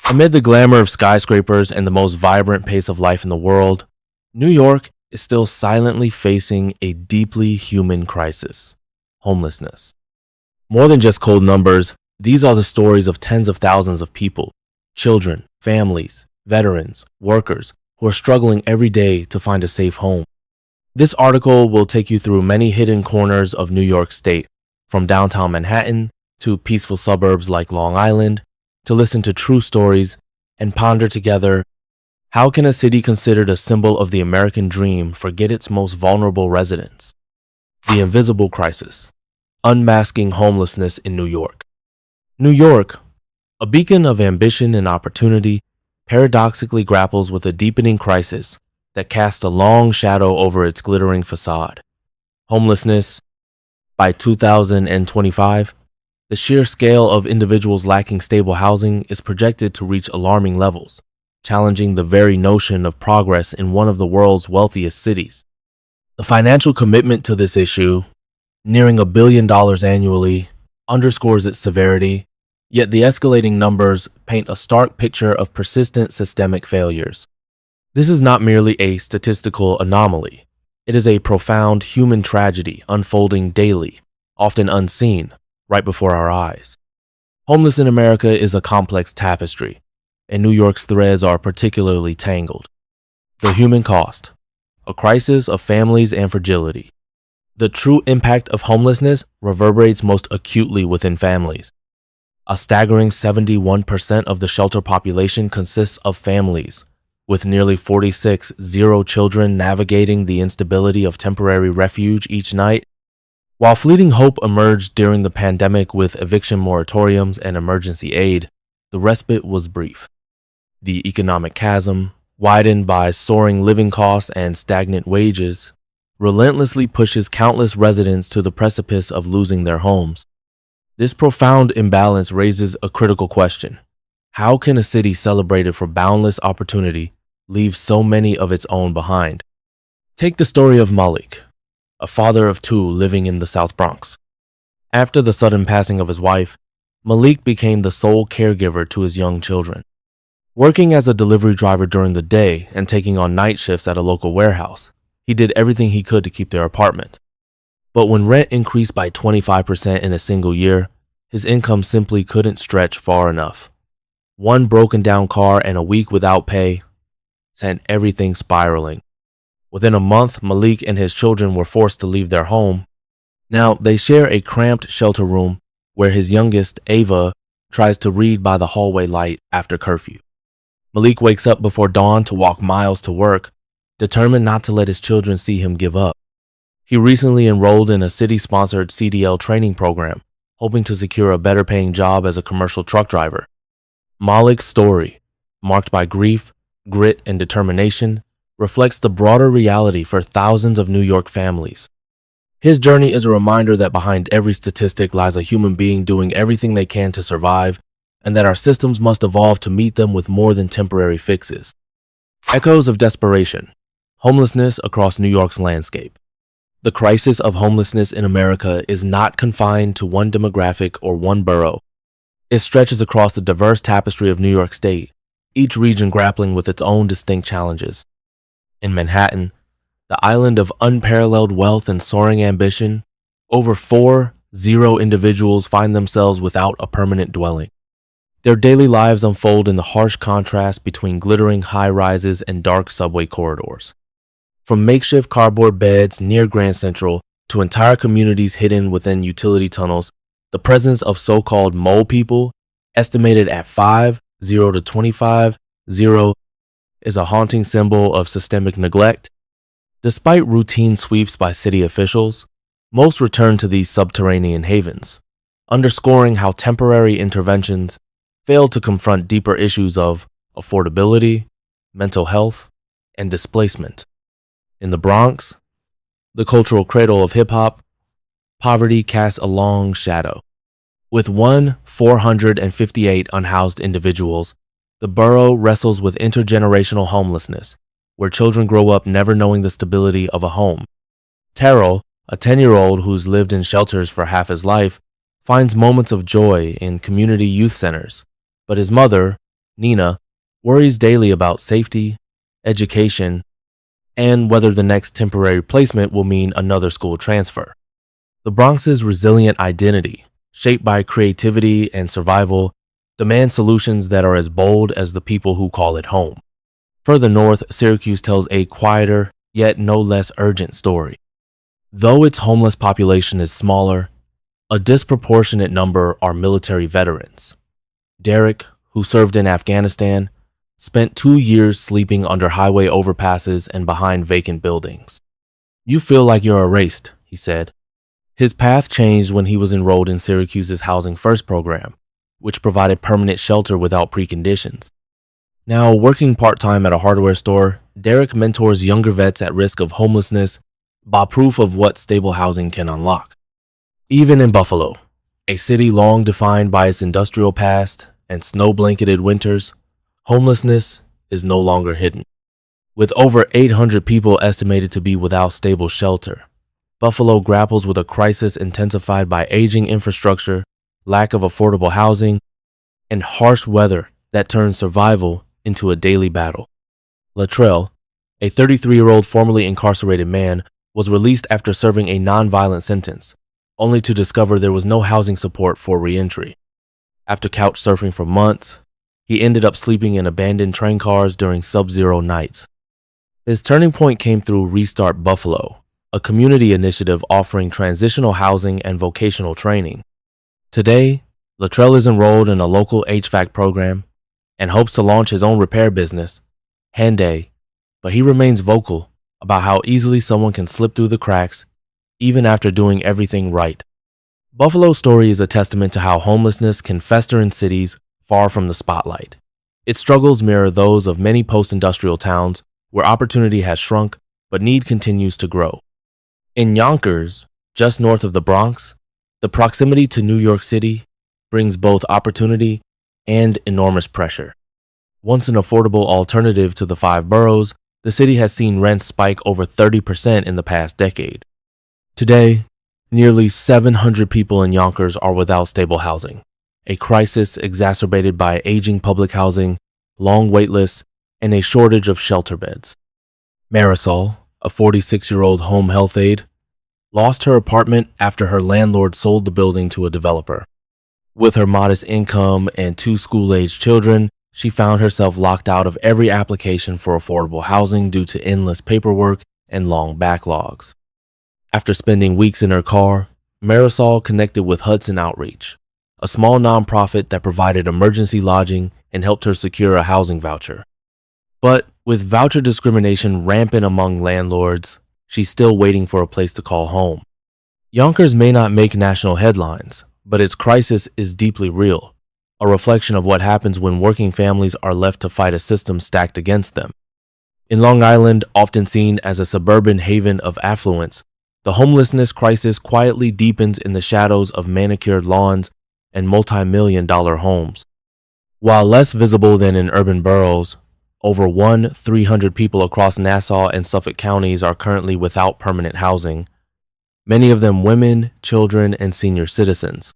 Amid the glamour of skyscrapers and the most vibrant pace of life in the world, New York is still silently facing a deeply human crisis: homelessness. More than just cold numbers, these are the stories of tens of thousands of people, children, families, veterans, workers, who are struggling every day to find a safe home. This article will take you through many hidden corners of New York State, from downtown Manhattan to peaceful suburbs like Long Island, to listen to true stories and ponder together: how can a city considered a symbol of the American dream forget its most vulnerable residents? The invisible crisis: unmasking homelessness in New York. New York, a beacon of ambition and opportunity, paradoxically grapples with a deepening crisis that casts a long shadow over its glittering facade: homelessness. By 2025, the sheer scale of individuals lacking stable housing is projected to reach alarming levels, challenging the very notion of progress in one of the world's wealthiest cities. The financial commitment to this issue, nearing $1 billion annually, underscores its severity, yet the escalating numbers paint a stark picture of persistent systemic failures. This is not merely a statistical anomaly. It is a profound human tragedy unfolding daily, often unseen, right before our eyes. Homeless in America is a complex tapestry, and New York's threads are particularly tangled. The human cost: a crisis of families and fragility. The true impact of homelessness reverberates most acutely within families. A staggering 71% of the shelter population consists of families, with nearly 46,000 children navigating the instability of temporary refuge each night. While fleeting hope emerged during the pandemic with eviction moratoriums and emergency aid, the respite was brief. The economic chasm, widened by soaring living costs and stagnant wages, relentlessly pushes countless residents to the precipice of losing their homes. This profound imbalance raises a critical question: how can a city celebrated for boundless opportunity leave so many of its own behind? Take the story of Malik, a father of two living in the South Bronx. After the sudden passing of his wife, Malik became the sole caregiver to his young children. Working as a delivery driver during the day and taking on night shifts at a local warehouse, he did everything he could to keep their apartment. But when rent increased by 25% in a single year, his income simply couldn't stretch far enough. One broken down car and a week without pay sent everything spiraling. Within a month, Malik and his children were forced to leave their home. Now they share a cramped shelter room where his youngest, Ava, tries to read by the hallway light after curfew. Malik wakes up before dawn to walk miles to work, determined not to let his children see him give up. He recently enrolled in a city-sponsored CDL training program, hoping to secure a better-paying job as a commercial truck driver. Malik's story, marked by grief, grit, and determination, reflects the broader reality for thousands of New York families. His journey is a reminder that behind every statistic lies a human being doing everything they can to survive, and that our systems must evolve to meet them with more than temporary fixes. Echoes of desperation: homelessness across New York's landscape. The crisis of homelessness in America is not confined to one demographic or one borough. It stretches across the diverse tapestry of New York State, each region grappling with its own distinct challenges. In Manhattan, the island of unparalleled wealth and soaring ambition, over 4,000 individuals find themselves without a permanent dwelling. Their daily lives unfold in the harsh contrast between glittering high-rises and dark subway corridors. From makeshift cardboard beds near Grand Central to entire communities hidden within utility tunnels, the presence of so-called mole people, estimated at 50 to 25, is a haunting symbol of systemic neglect. Despite routine sweeps by city officials, most return to these subterranean havens, underscoring how temporary interventions fail to confront deeper issues of affordability, mental health, and displacement. In the Bronx, the cultural cradle of hip-hop, poverty casts a long shadow. With 458 unhoused individuals, the borough wrestles with intergenerational homelessness, where children grow up never knowing the stability of a home. Terrell, a 10-year-old who's lived in shelters for half his life, finds moments of joy in community youth centers, but his mother, Nina, worries daily about safety, education, and whether the next temporary placement will mean another school transfer. The Bronx's resilient identity, shaped by creativity and survival, demands solutions that are as bold as the people who call it home. Further north, Syracuse tells a quieter, yet no less urgent story. Though its homeless population is smaller, a disproportionate number are military veterans. Derek, who served in Afghanistan, spent 2 years sleeping under highway overpasses and behind vacant buildings. "You feel like you're erased," he said. His path changed when he was enrolled in Syracuse's Housing First program, which provided permanent shelter without preconditions. Now, working part-time at a hardware store, Derek mentors younger vets at risk of homelessness by proof of what stable housing can unlock. Even in Buffalo, a city long defined by its industrial past and snow-blanketed winters, homelessness is no longer hidden. With over 800 people estimated to be without stable shelter, Buffalo grapples with a crisis intensified by aging infrastructure, lack of affordable housing, and harsh weather that turns survival into a daily battle. Latrell, a 33-year-old formerly incarcerated man, was released after serving a nonviolent sentence, only to discover there was no housing support for reentry. After couch surfing for months, he ended up sleeping in abandoned train cars during sub-zero nights. His turning point came through Restart Buffalo, a community initiative offering transitional housing and vocational training. Today, Latrell is enrolled in a local HVAC program and hopes to launch his own repair business, Henday, but he remains vocal about how easily someone can slip through the cracks even after doing everything right. Buffalo's story is a testament to how homelessness can fester in cities far from the spotlight. Its struggles mirror those of many post-industrial towns where opportunity has shrunk but need continues to grow. In Yonkers, just north of the Bronx, the proximity to New York City brings both opportunity and enormous pressure. Once an affordable alternative to the five boroughs, the city has seen rents spike over 30% in the past decade. Today, nearly 700 people in Yonkers are without stable housing, a crisis exacerbated by aging public housing, long wait lists, and a shortage of shelter beds. Marisol, a 46-year-old home health aide, lost her apartment after her landlord sold the building to a developer. With her modest income and 2 school-aged children, she found herself locked out of every application for affordable housing due to endless paperwork and long backlogs. After spending weeks in her car, Marisol connected with Hudson Outreach, a small nonprofit that provided emergency lodging and helped her secure a housing voucher. But with voucher discrimination rampant among landlords, she's still waiting for a place to call home. Yonkers may not make national headlines, but its crisis is deeply real, a reflection of what happens when working families are left to fight a system stacked against them. In Long Island, often seen as a suburban haven of affluence, the homelessness crisis quietly deepens in the shadows of manicured lawns and multi-million-dollar homes. While less visible than in urban boroughs, over 1,300 people across Nassau and Suffolk counties are currently without permanent housing, many of them women, children, and senior citizens.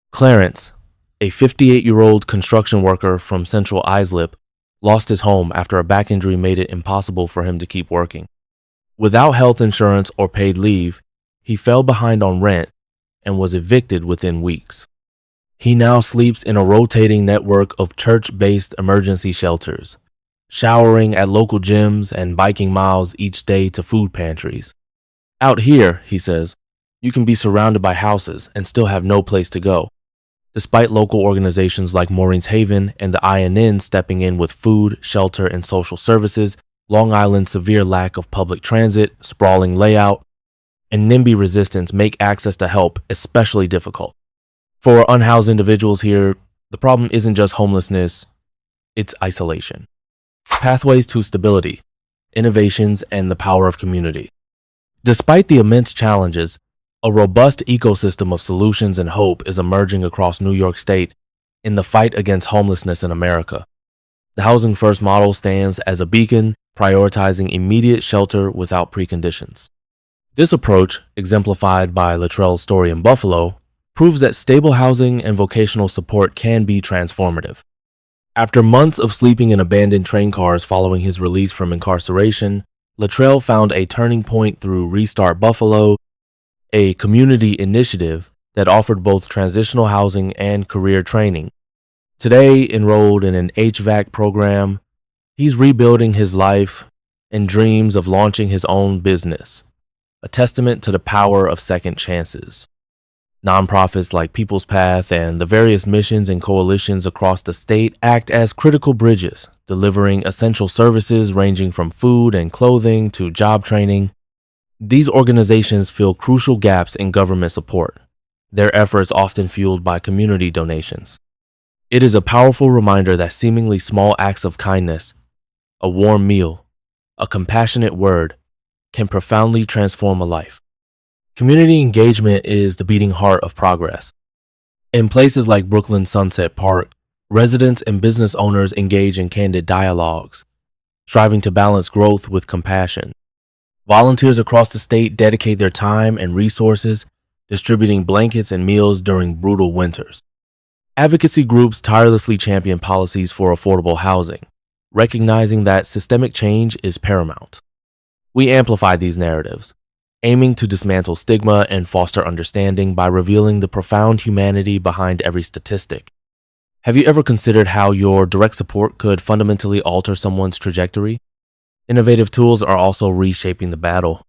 Clarence, a 58-year-old construction worker from Central Islip, lost his home after a back injury made it impossible for him to keep working. Without health insurance or paid leave, he fell behind on rent and was evicted within weeks. He now sleeps in a rotating network of church-based emergency shelters, showering at local gyms and biking miles each day to food pantries. "Out here," he says, "you can be surrounded by houses and still have no place to go." Despite local organizations like Maureen's Haven and the INN stepping in with food, shelter, and social services, Long Island's severe lack of public transit, sprawling layout, and NIMBY resistance make access to help especially difficult. For unhoused individuals here, the problem isn't just homelessness, it's isolation. Pathways to stability, innovations, and the power of community. Despite the immense challenges, a robust ecosystem of solutions and hope is emerging across New York State in the fight against homelessness in America. The Housing First model stands as a beacon, prioritizing immediate shelter without preconditions. This approach, exemplified by Latrell's story in Buffalo, proves that stable housing and vocational support can be transformative. After months of sleeping in abandoned train cars following his release from incarceration, Luttrell found a turning point through Restart Buffalo, a community initiative that offered both transitional housing and career training. Today, enrolled in an HVAC program, he's rebuilding his life and dreams of launching his own business, a testament to the power of second chances. Nonprofits like People's Path and the various missions and coalitions across the state act as critical bridges, delivering essential services ranging from food and clothing to job training. These organizations fill crucial gaps in government support, their efforts often fueled by community donations. It is a powerful reminder that seemingly small acts of kindness, a warm meal, a compassionate word, can profoundly transform a life. Community engagement is the beating heart of progress. In places like Brooklyn's Sunset Park, residents and business owners engage in candid dialogues, striving to balance growth with compassion. Volunteers across the state dedicate their time and resources, distributing blankets and meals during brutal winters. Advocacy groups tirelessly champion policies for affordable housing, recognizing that systemic change is paramount. We amplify these narratives, aiming to dismantle stigma and foster understanding by revealing the profound humanity behind every statistic. Have you ever considered how your direct support could fundamentally alter someone's trajectory? Innovative tools are also reshaping the battle.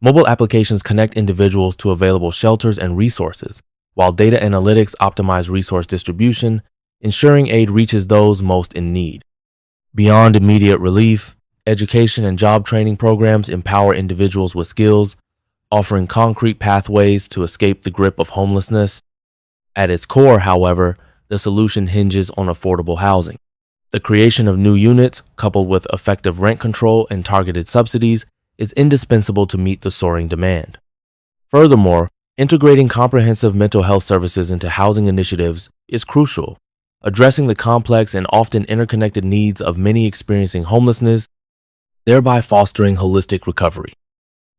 Mobile applications connect individuals to available shelters and resources, while data analytics optimize resource distribution, ensuring aid reaches those most in need. Beyond immediate relief, education and job training programs empower individuals with skills, offering concrete pathways to escape the grip of homelessness. At its core, however, the solution hinges on affordable housing. The creation of new units, coupled with effective rent control and targeted subsidies, is indispensable to meet the soaring demand. Furthermore, integrating comprehensive mental health services into housing initiatives is crucial, addressing the complex and often interconnected needs of many experiencing homelessness, thereby fostering holistic recovery.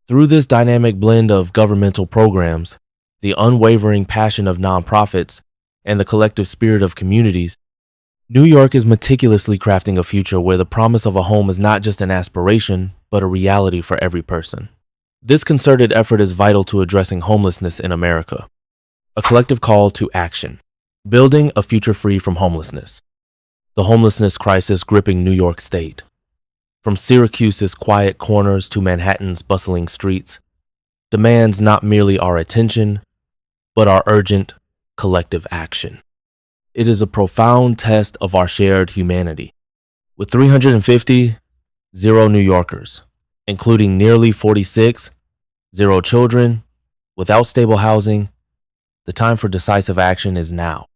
Through this dynamic blend of governmental programs, the unwavering passion of nonprofits, and the collective spirit of communities, New York is meticulously crafting a future where the promise of a home is not just an aspiration, but a reality for every person. This concerted effort is vital to addressing homelessness in America. A collective call to action. Building a future free from homelessness. The homelessness crisis gripping New York State. From Syracuse's quiet corners to Manhattan's bustling streets, demands not merely our attention, but our urgent, collective action. It is a profound test of our shared humanity. With 350, 0 New Yorkers, including nearly 46, 0 children, without stable housing, the time for decisive action is now.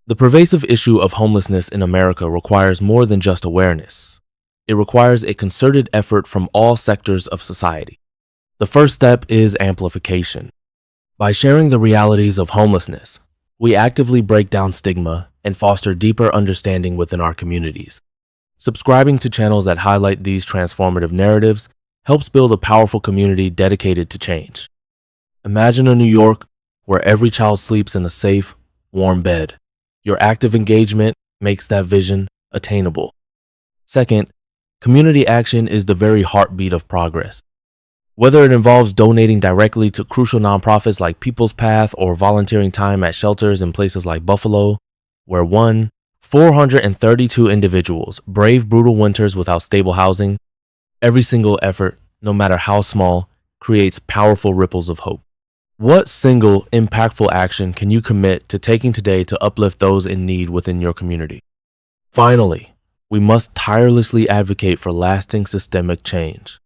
The pervasive issue of homelessness in America requires more than just awareness. It requires a concerted effort from all sectors of society. The first step is amplification. By sharing the realities of homelessness, we actively break down stigma and foster deeper understanding within our communities. Subscribing to channels that highlight these transformative narratives helps build a powerful community dedicated to change. Imagine a New York where every child sleeps in a safe, warm bed. Your active engagement makes that vision attainable. Second, community action is the very heartbeat of progress. Whether it involves donating directly to crucial nonprofits like People's Path or volunteering time at shelters in places like Buffalo, where 432 individuals brave brutal winters without stable housing, every single effort, no matter how small, creates powerful ripples of hope. What single impactful action can you commit to taking today to uplift those in need within your community? Finally, we must tirelessly advocate for lasting systemic change.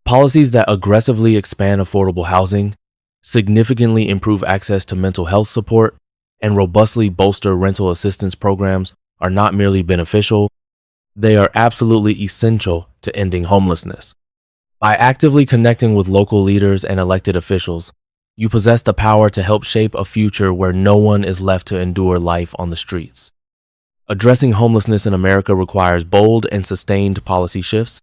Policies that aggressively expand affordable housing, significantly improve access to mental health support, and robustly bolster rental assistance programs are not merely beneficial, they are absolutely essential to ending homelessness. By actively connecting with local leaders and elected officials, you possess the power to help shape a future where no one is left to endure life on the streets. Addressing homelessness in America requires bold and sustained policy shifts.